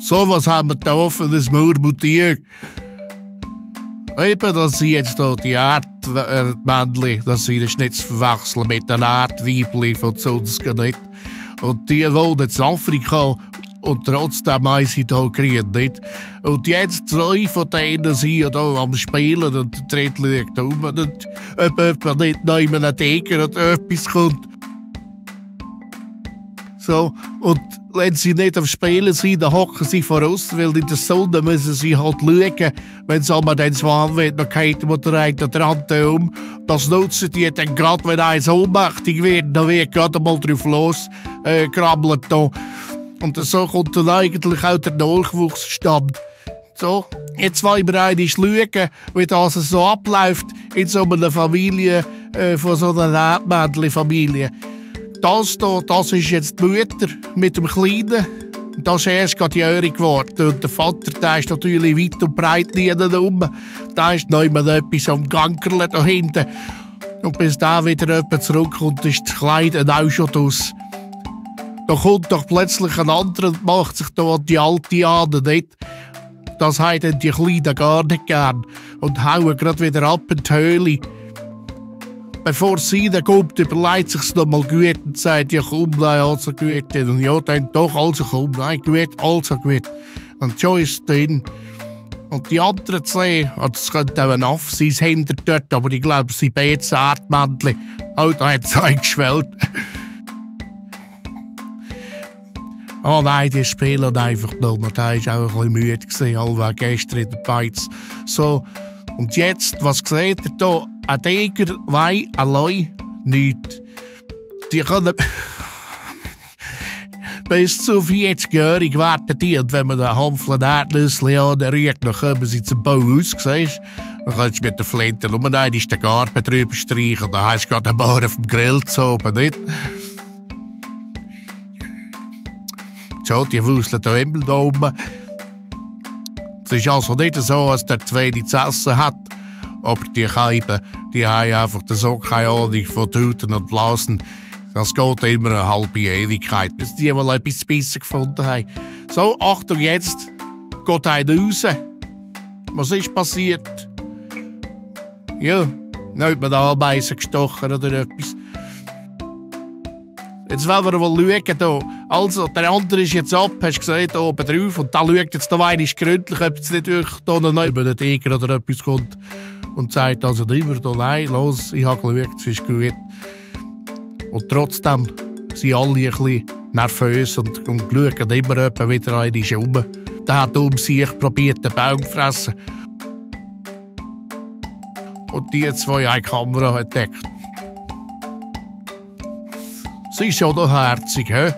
So was haben wir da offenes Murmutier. Eben, dass sie jetzt da die Erdmännchen, dass sie das nicht zu verwechseln mit den Erdweibchen von sonst nicht. Und die wohnen in Afrika und trotzdem haben sie da gekriegt, nicht? Und jetzt 2 von denen sind da am Spielen und der dritte liegt rum und ob jemand nicht noch in einem Tiger oder etwas kommt. So, und wenn sie nicht am Spielen sind, dann hocken sie voraus, weil in der Sonne müssen sie halt schauen, wenn sie einmal dann so anwenden, dann geht der eine oder der andere um. Das nutzen die dann gerade, wenn eins ohnmächtig wird, dann wird gerade mal drauf los krabbelt da. Und so kommt dann eigentlich auch der Nachwuchs stand. So, jetzt wollen wir einmal schauen, wie das so abläuft in so einer Familie, von so einer Erdmännchen-Familie. Das hier, das ist jetzt die Mutter mit dem Kleinen. Das ist erst gerade jährig geworden. Und der Vater, der ist natürlich weit und breit nie herum. Da ist noch immer etwas am Gankerle da hinten. Und bis da wieder jemand zurückkommt, ist das Kleid auch schon draus. Da kommt doch plötzlich ein anderer und macht sich da an die Alte an, nicht? Das haben die Kleinen gar nicht gern. Und hauen gerade wieder ab in die Höhle. Bevor sie kommt, überlegt sich's noch mal gut und sagt, ja komm, nein, also gut. Und ja, dann doch, also komm, nein, gut, also gut. Und schon ist es drin. Und die anderen 2, das könnte auch ein Aff sein, hinter dort, aber ich glaube, sie beide Erdmännchen. Oh, da hat es eingeschwellt. Oh nein, die spielen einfach nur. Da war auch ein bisschen müde gewesen, allweg gestern in der Beiz. So, und jetzt, was seht ihr da? Ein Tiger, Weih, allein, nichts. Die können bis zu 40-jährig werden die. Und wenn man den Hampflen Erdnüsse anrührt, dann kommen sie zum Bau aus, siehst du? Dann kannst du mit der Flinte nur einmal den Garten drüber streichen. Dann hast du gerade einen Bauer auf dem Grill zu oben, nicht? So, die wuseln da immer da oben. Es ist also nicht so, dass der 2 zu essen hat. Aber die Keiben, die haben einfach so keine Ahnung von Tuten und Blasen. Das geht immer eine halbe Ewigkeit, bis die mal etwas zu beißen gefunden haben. So, Achtung jetzt, geht einer raus. Was ist passiert? Ja, nicht mit den Ameisen gestochen oder etwas. Jetzt wollen wir mal schauen. Hier. Also, der andere ist jetzt ab, hast du gesehen, hier oben drauf. Und da schaut jetzt noch einmal gründlich, ob es nicht wirklich da noch über den Tiger oder etwas kommt. Und sagt also immer, nein, los, ich habe geschaut, es ist gut. Und trotzdem sind alle ein bisschen nervös und schauen immer wieder einmal um. Der hat um sich probiert, den Baum zu fressen. Und die 2 eine Kamera entdeckt. Sie ist schon noch herzig, hä?